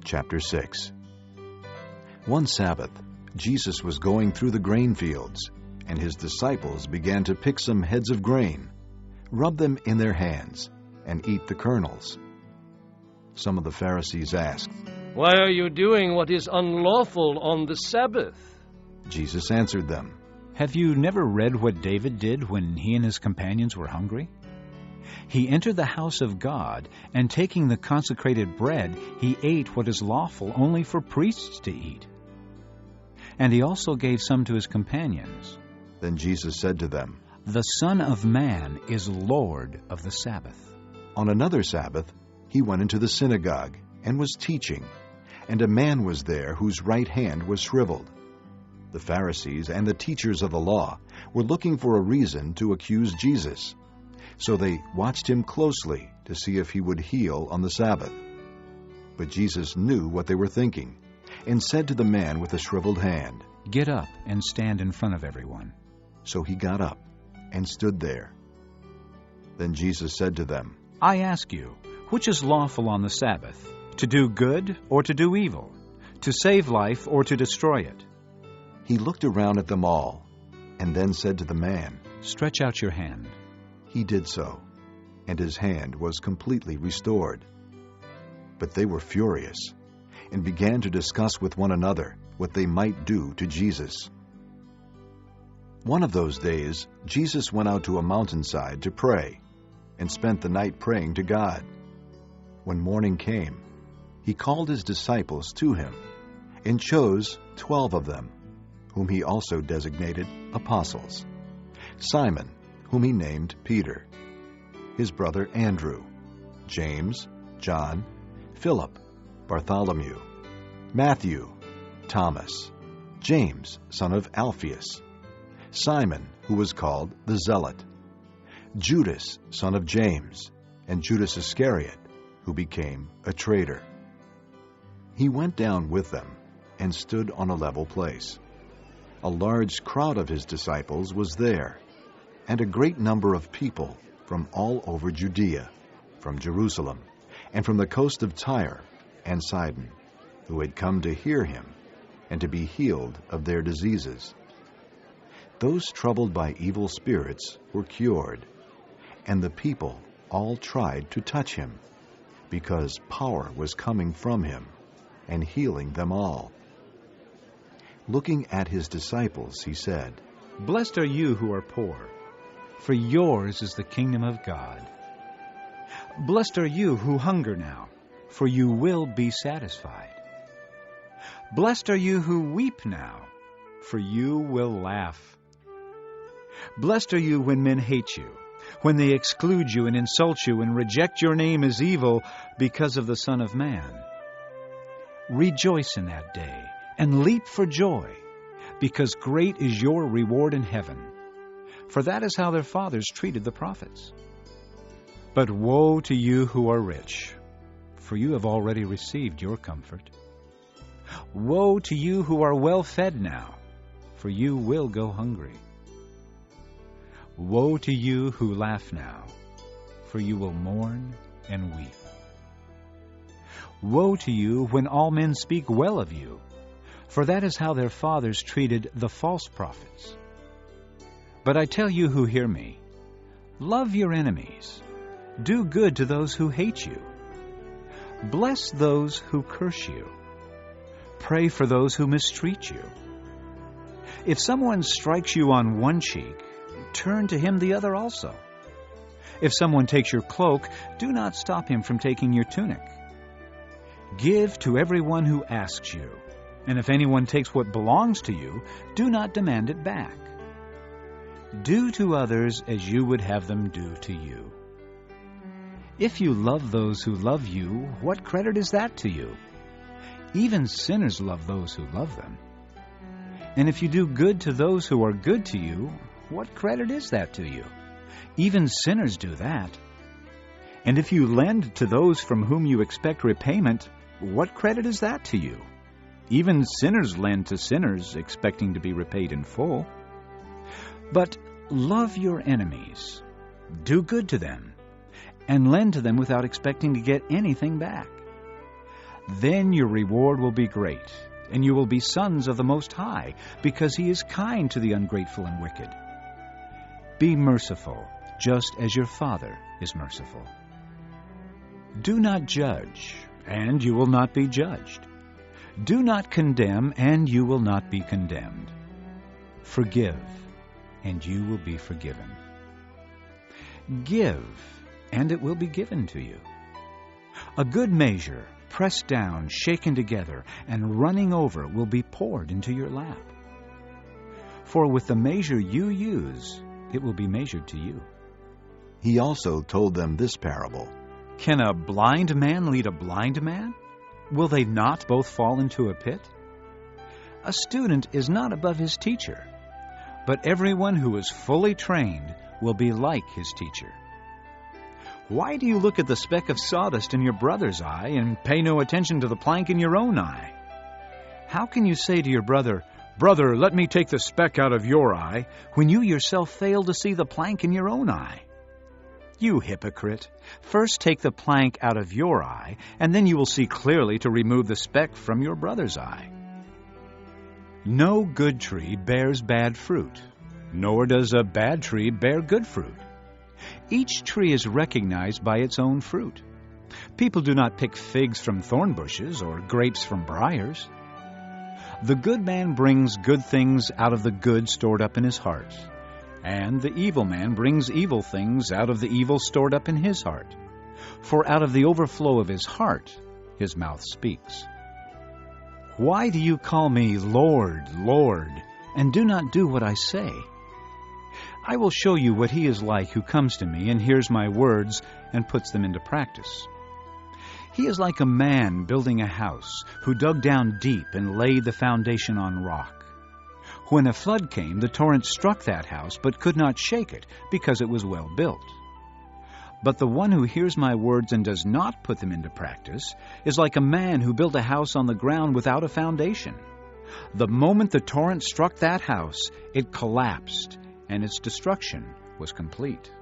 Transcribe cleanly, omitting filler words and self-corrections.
chapter 6. One Sabbath, Jesus was going through the grain fields, and his disciples began to pick some heads of grain, rub them in their hands, and eat the kernels. Some of the Pharisees asked, "Why are you doing what is unlawful on the Sabbath?" Jesus answered them, Have you never read what David did when he and his companions were hungry? He entered the house of God, and taking the consecrated bread, he ate what is lawful only for priests to eat. And he also gave some to his companions. Then Jesus said to them, The Son of Man is Lord of the Sabbath. On another Sabbath, he went into the synagogue and was teaching, and a man was there whose right hand was shriveled. The Pharisees and the teachers of the law were looking for a reason to accuse Jesus. So they watched him closely to see if he would heal on the Sabbath. But Jesus knew what they were thinking, and said to the man with the shriveled hand, Get up and stand in front of everyone. So he got up and stood there. Then Jesus said to them, I ask you, which is lawful on the Sabbath, to do good or to do evil, to save life or to destroy it? He looked around at them all, and then said to the man, Stretch out your hand. He did so, and his hand was completely restored. But they were furious, and began to discuss with one another what they might do to Jesus. One of those days, Jesus went out to a mountainside to pray, and spent the night praying to God. When morning came, he called his disciples to him, and chose 12 of them, whom he also designated apostles: Simon, whom he named Peter, his brother Andrew, James, John, Philip, Bartholomew, Matthew, Thomas, James, son of Alphaeus, Simon, who was called the Zealot, Judas, son of James, and Judas Iscariot, who became a traitor. He went down with them and stood on a level place. A large crowd of his disciples was there, and a great number of people from all over Judea, from Jerusalem, and from the coast of Tyre and Sidon, who had come to hear him and to be healed of their diseases. Those troubled by evil spirits were cured, and the people all tried to touch him, because power was coming from him and healing them all. Looking at his disciples, he said, Blessed are you who are poor, for yours is the kingdom of God. Blessed are you who hunger now, for you will be satisfied. Blessed are you who weep now, for you will laugh. Blessed are you when men hate you, when they exclude you and insult you and reject your name as evil because of the Son of Man. Rejoice in that day and leap for joy, because great is your reward in heaven. For that is how their fathers treated the prophets. But woe to you who are rich, for you have already received your comfort. Woe to you who are well fed now, for you will go hungry. Woe to you who laugh now, for you will mourn and weep. Woe to you when all men speak well of you, for that is how their fathers treated the false prophets. But I tell you who hear me, love your enemies, do good to those who hate you, bless those who curse you, pray for those who mistreat you. If someone strikes you on one cheek, turn to him the other also. If someone takes your cloak, do not stop him from taking your tunic. Give to everyone who asks you, and if anyone takes what belongs to you, do not demand it back. Do to others as you would have them do to you. If you love those who love you, what credit is that to you? Even sinners love those who love them. And if you do good to those who are good to you, what credit is that to you? Even sinners do that. And if you lend to those from whom you expect repayment, what credit is that to you? Even sinners lend to sinners, expecting to be repaid in full. But love your enemies, do good to them, and lend to them without expecting to get anything back. Then your reward will be great, and you will be sons of the Most High, because He is kind to the ungrateful and wicked. Be merciful, just as your Father is merciful. Do not judge, and you will not be judged. Do not condemn, and you will not be condemned. Forgive, and you will be forgiven. Give, and it will be given to you. A good measure, pressed down, shaken together, and running over, will be poured into your lap. For with the measure you use, it will be measured to you. He also told them this parable. Can a blind man lead a blind man? Will they not both fall into a pit? A student is not above his teacher, but everyone who is fully trained will be like his teacher. Why do you look at the speck of sawdust in your brother's eye and pay no attention to the plank in your own eye? How can you say to your brother, "Brother, let me take the speck out of your eye," when you yourself fail to see the plank in your own eye? You hypocrite! First take the plank out of your eye, and then you will see clearly to remove the speck from your brother's eye. No good tree bears bad fruit, nor does a bad tree bear good fruit. Each tree is recognized by its own fruit. People do not pick figs from thorn bushes or grapes from briars. The good man brings good things out of the good stored up in his heart, and the evil man brings evil things out of the evil stored up in his heart. For out of the overflow of his heart, his mouth speaks. Why do you call me Lord, Lord, and do not do what I say? I will show you what he is like who comes to me and hears my words and puts them into practice. He is like a man building a house who dug down deep and laid the foundation on rock. When a flood came, the torrent struck that house, but could not shake it, because it was well built. But the one who hears my words and does not put them into practice is like a man who built a house on the ground without a foundation. The moment the torrent struck that house, it collapsed, and its destruction was complete.